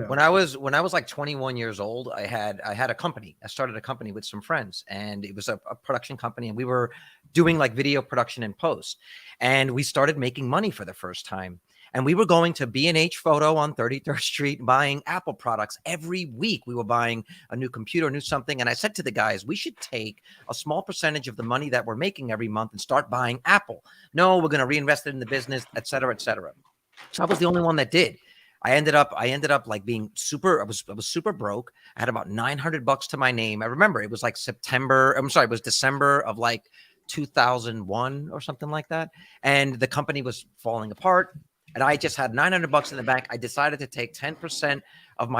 When I was like 21 years old, I had a company. I started a company with some friends, and it was a production company, and we were doing like video production and post, and we started making money for the first time. And we were going to B&H Photo on 33rd Street buying Apple products every week. We were buying a new computer, new something. And I said to the guys, we should take a small percentage of the money that we're making every month and start buying Apple. No, we're going to reinvest it in the business, et cetera, et cetera. So I was the only one that did. I ended up like being super, I was super broke. I had about $900 to my name. I remember it was like it was December of like 2001 or something like that. And the company was falling apart. And I just had $900 in the bank. I decided to take 10% of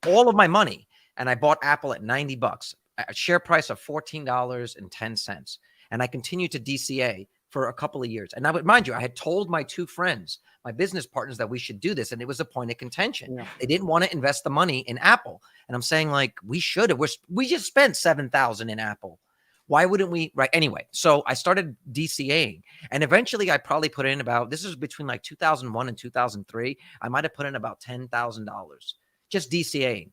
all of my money, and I bought Apple at $90, a share price of $14.10. And I continued to DCA for a couple of years. And I would, mind you, I had told my two friends, my business partners, that we should do this, and it was a point of contention. Yeah. They didn't want to invest the money in Apple, and I'm saying like we should. We just spent $7,000 in Apple. Why wouldn't we? Right. Anyway, so I started DCAing, and eventually I probably put in about, this is between like 2001 and 2003. I might have put in about $10,000 just DCAing.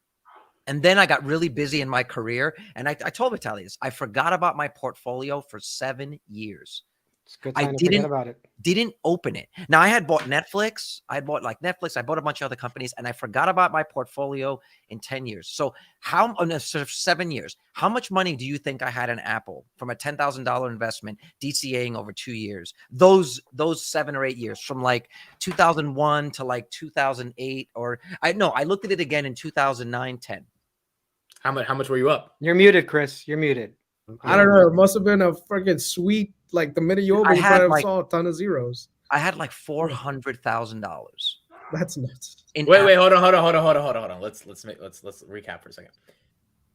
And then I got really busy in my career. And I told Vitaly, I forgot about my portfolio for 7 years. It's a good time to forget about it. Didn't open it. Now I had bought Netflix. I bought Netflix. I bought a bunch of other companies, and I forgot about my portfolio in 10 years. So sort of 7 years, how much money do you think I had in Apple from a $10,000 investment, DCAing over 2 years? Those 7 or 8 years, from like 2001 to like 2008, I looked at it again in 2009, 10. How much were you up? You're muted, Chris. You're muted. I don't know. It must have been a freaking sweet, like the minute you opened, you probably saw a ton of zeros. I had like $400,000. That's nuts. Wait, hold on. Let's recap for a second.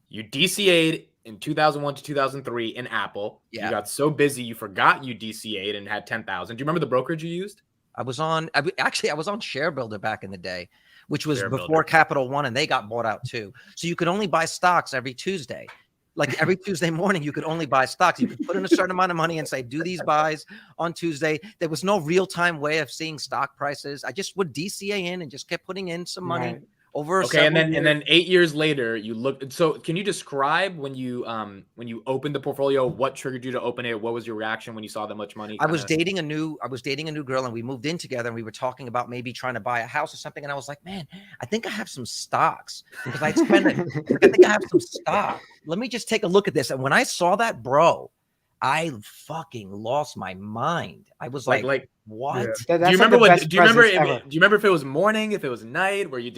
You DCA'd in 2001 to 2003 in Apple. Yeah. You got so busy you forgot you DCA'd and had 10,000. Do you remember the brokerage you used? I was on ShareBuilder back in the day, which was before Capital One, and they got bought out too. So you could only buy stocks every Tuesday. Like every Tuesday morning, you could only buy stocks. You could put in a certain amount of money and say, do these buys on Tuesday. There was no real-time way of seeing stock prices. I just would DCA in and just kept putting in some money over. Okay, and then 8 years later, you look. So can you describe when you opened the portfolio, what triggered you to open it? What was your reaction when you saw that much money? I was dating a new girl, and we moved in together, and we were talking about maybe trying to buy a house or something. And I was like, man, I think I have some stocks because I think I have some stock. Let me just take a look at this. And when I saw that, bro, I fucking lost my mind. I was like what? Yeah. Do you remember if it was morning, if it was night? Were you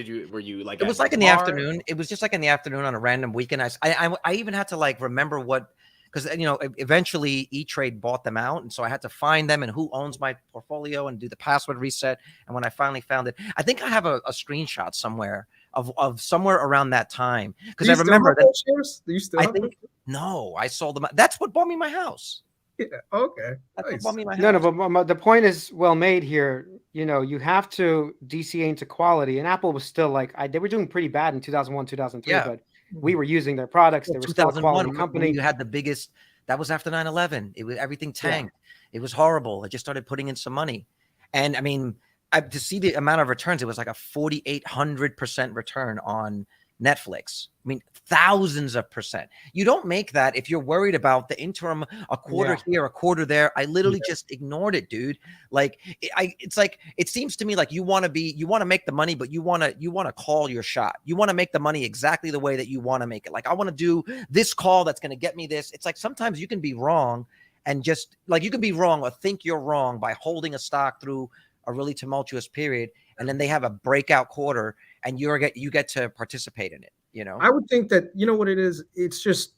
like? It was like in the afternoon. It was just like in the afternoon on a random weekend. I even had to like remember what, because eventually E-Trade bought them out, and so I had to find them and who owns my portfolio and do the password reset. And when I finally found it, I think I have a screenshot somewhere of somewhere around that time, because I remember that. Shares? Do you still have them? No, I sold them. That's what bought me my house. Yeah, okay. That's what bought me my house. No, but the point is well made here. You have to DCA into quality, and Apple was still like they were doing pretty bad in 2001, 2003, but we were using their products. They were still a quality company. You had the biggest. That was after 9/11. It was everything tanked. Yeah. It was horrible. I just started putting in some money, and I mean, to see the amount of returns, it was like a 4,800% return on Netflix. I mean, thousands of percent. You don't make that if you're worried about the interim, a quarter here, a quarter there. I literally just ignored it, dude. Like, it's like, it seems to me like you want to make the money, but you want to call your shot. You want to make the money exactly the way that you want to make it. Like, I want to do this call that's going to get me this. It's like sometimes you can be wrong, and just like you can be wrong or think you're wrong by holding a stock through a really tumultuous period, and then they have a breakout quarter, and you get to participate in it. I would think that, what it is, it's just,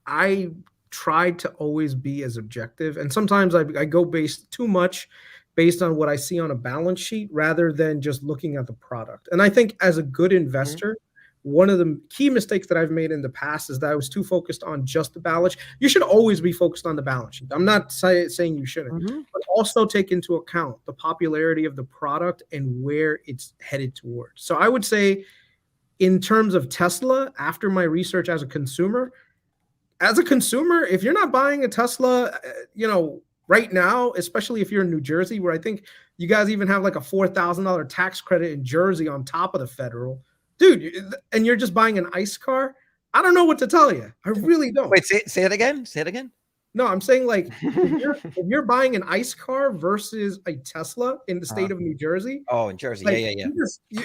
I try to always be as objective. And sometimes I go too much based on what I see on a balance sheet rather than just looking at the product. And I think as a good investor, one of the key mistakes that I've made in the past is that I was too focused on just the balance sheet. You should always be focused on the balance sheet. I'm not saying you shouldn't, but also take into account the popularity of the product and where it's headed towards. So I would say, in terms of Tesla, after my research as a consumer, if you're not buying a Tesla, right now, especially if you're in New Jersey, where I think You guys even have like a $4,000 tax credit in Jersey on top of the federal. Dude, and you're just buying an ICE car? I don't know what to tell you. I really don't. Wait, say it again. Say it again. No, I'm saying like if you're buying an ICE car versus a Tesla in the state of New Jersey. Oh, in Jersey. Like, Yeah.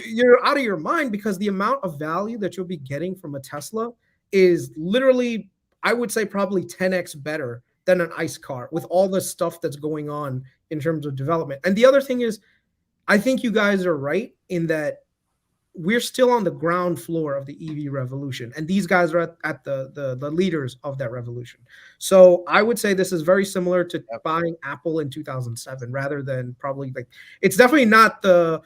You're out of your mind because the amount of value that you'll be getting from a Tesla is literally, I would say, probably 10x better than an ICE car with all the stuff that's going on in terms of development. And the other thing is, I think you guys are right in that we're still on the ground floor of the EV revolution, and these guys are at the leaders of that revolution. So I would say this is very similar to buying Apple in 2007, rather than probably like, it's definitely not the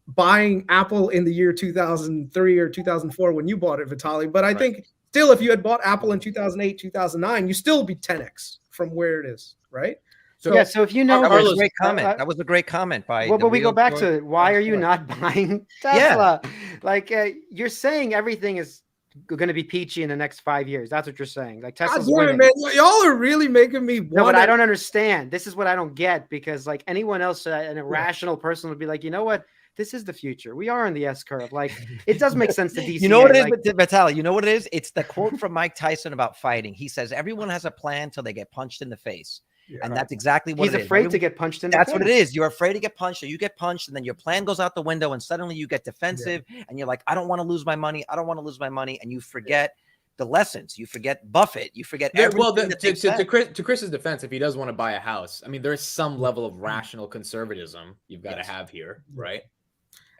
buying Apple in the year 2003 or 2004 when you bought it, Vitaly. But I think still, if you had bought Apple in 2008, 2009, you still be 10x from where it is, right? So, yeah, so if you know, that was a great comment. That was a great comment by. Well, but we go back to why are you not buying Tesla? Yeah. Like you're saying everything is going to be peachy in the next 5 years. That's what you're saying. Like Tesla's winning. Man, y'all are really making me. No, but I don't understand. This is what I don't get, because like anyone else, an irrational person would be like, you know what? This is the future. We are on the S curve. Like, it does make sense to DC. You know what it is, Vitaly? You know what it is? It's the quote from Mike Tyson about fighting. He says, everyone has a plan till they get punched in the face. Yeah. And that's exactly what he's afraid to get punched in the face. That's what it is. You're afraid to get punched, or you get punched, and then your plan goes out the window, and suddenly you get defensive, and you're like, I don't want to lose my money. I don't want to lose my money. And you forget the lessons. You forget Buffett. You forget everything. Well, to Chris's defense, if he does want to buy a house, I mean, there's some level of rational conservatism you've got to have here, right?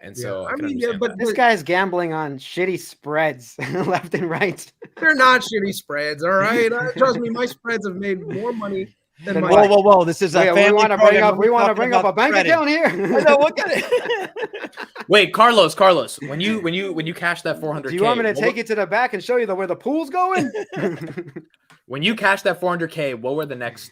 And so I mean, but this guy's gambling on shitty spreads left and right. They're not shitty spreads, all right? Trust me, my spreads have made more money than my. Whoa! This is a family. We want to bring up a bank account here. No, look at it. Wait, Carlos, when you cash that 400K, do you want me to take it to the back and show you where the pool's going? When you cash that 400K, what were the next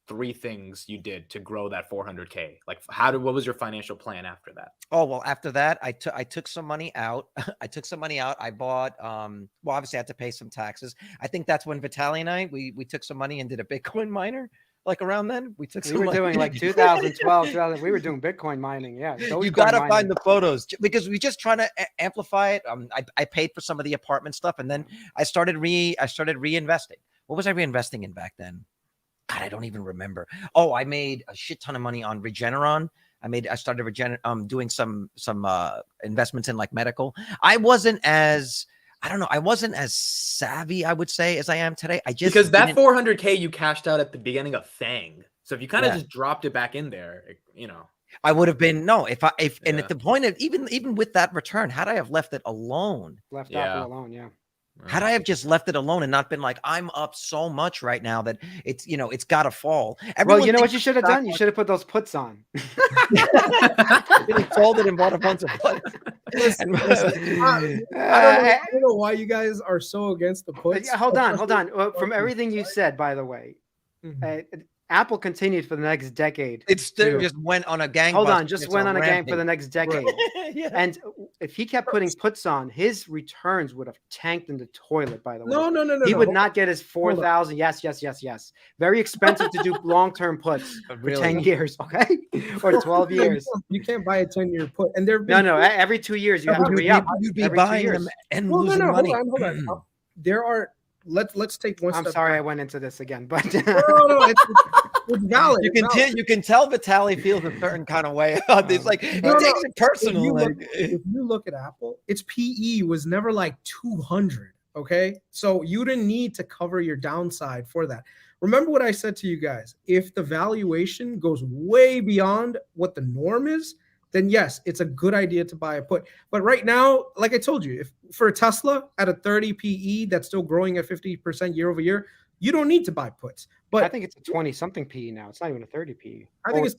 3 things you did to grow that 400K? Like, what was your financial plan after that? Oh, well, after that, I took some money out. I bought, well, obviously I had to pay some taxes. I think that's when Vitaly and I, we took some money and did a Bitcoin miner. Like around then, we were doing like 2012, we were doing Bitcoin mining. Yeah. You got to find the photos, because we just trying to amplify it. I paid for some of the apartment stuff, and then I started reinvesting. What was I reinvesting in back then? God, I don't even remember. Oh, I made a shit ton of money on Regeneron. I started doing some investments in like medical. I wasn't as savvy, I would say, as I am today. Because that 400K you cashed out at the beginning of FANG. So if you kind of just dropped it back in there, I would have been and at the point of even with that return, had I have left it alone, Apple alone, yeah. Had I have just left it alone and not been like, I'm up so much right now that it's got to fall. Well, you know what you should have done? You should have put those puts on. Sold it and bought a bunch of puts. I don't know why you guys are so against the puts. Hold on. From everything you said, by the way, Apple continued for the next decade. It still just went on a gang. Hold on, just went on a gang for the next decade. Yeah. And if he kept putting puts on, his returns would have tanked in the toilet, by the way. No. He would not get his 4,000. Yes. Very expensive to do long-term puts for 10 years, okay? Or 12 years. You can't buy a 10-year put. And no. Every 2 years, you have to re-up. You'd be buying them and losing money. Hold on. There are... Let's take one step. I'm sorry I went into this again, but no, it's valid. You can tell Vitaly feels a certain kind of way about this. Like he takes it personal. If you look at Apple, its PE was never like 200. Okay, so you didn't need to cover your downside for that. Remember what I said to you guys: if the valuation goes way beyond what the norm is, then yes, it's a good idea to buy a put. But right now, like I told you, if for a Tesla at a 30 PE that's still growing at 50% year over year, you don't need to buy puts. But I think it's a 20-something PE now. It's not even a 30 PE. I think it's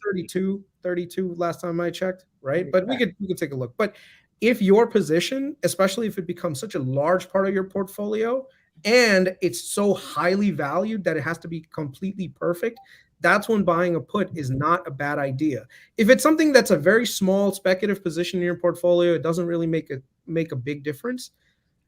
32 last time I checked, right? But we could take a look. But if your position, especially if it becomes such a large part of your portfolio and it's so highly valued that it has to be completely perfect, that's when buying a put is not a bad idea. If it's something that's a very small speculative position in your portfolio, it doesn't really make a big difference.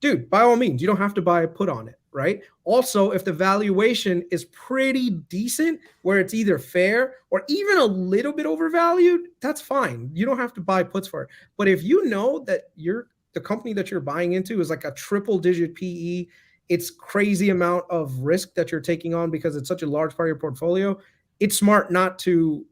dude, by all means, you don't have to buy a put on it, right? Also, if the valuation is pretty decent, where it's either fair or even a little bit overvalued, that's fine. You don't have to buy puts for it. But if you know that the company that you're buying into is like a triple digit PE, it's crazy amount of risk that you're taking on because it's such a large part of your portfolio, it's smart not to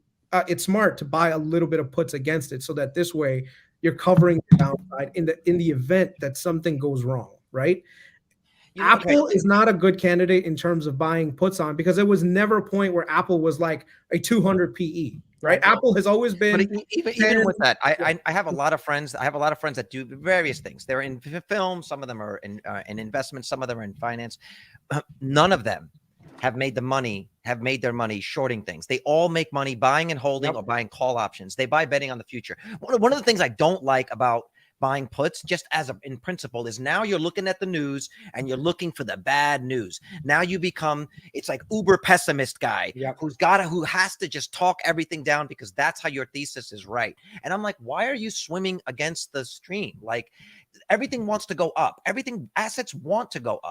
it's smart to buy a little bit of puts against it, so that this way you're covering the downside in the event that something goes wrong, right? Apple is not a good candidate in terms of buying puts on, because it was never a point where Apple was like a 200 PE, right? Apple has always been. But even with that, I have a lot of friends. I have a lot of friends that do various things. They're in film. Some of them are in investments. Some of them are in finance. None of them have made their money shorting things. They all make money buying and holding or buying call options. They buy betting on the future. One of the things I don't like about buying puts, just as in principle, is now you're looking at the news and you're looking for the bad news. Now you become, it's like uber pessimist guy who has to just talk everything down because that's how your thesis is right. And I'm like, why are you swimming against the stream? Like, everything wants to go up. Assets want to go up.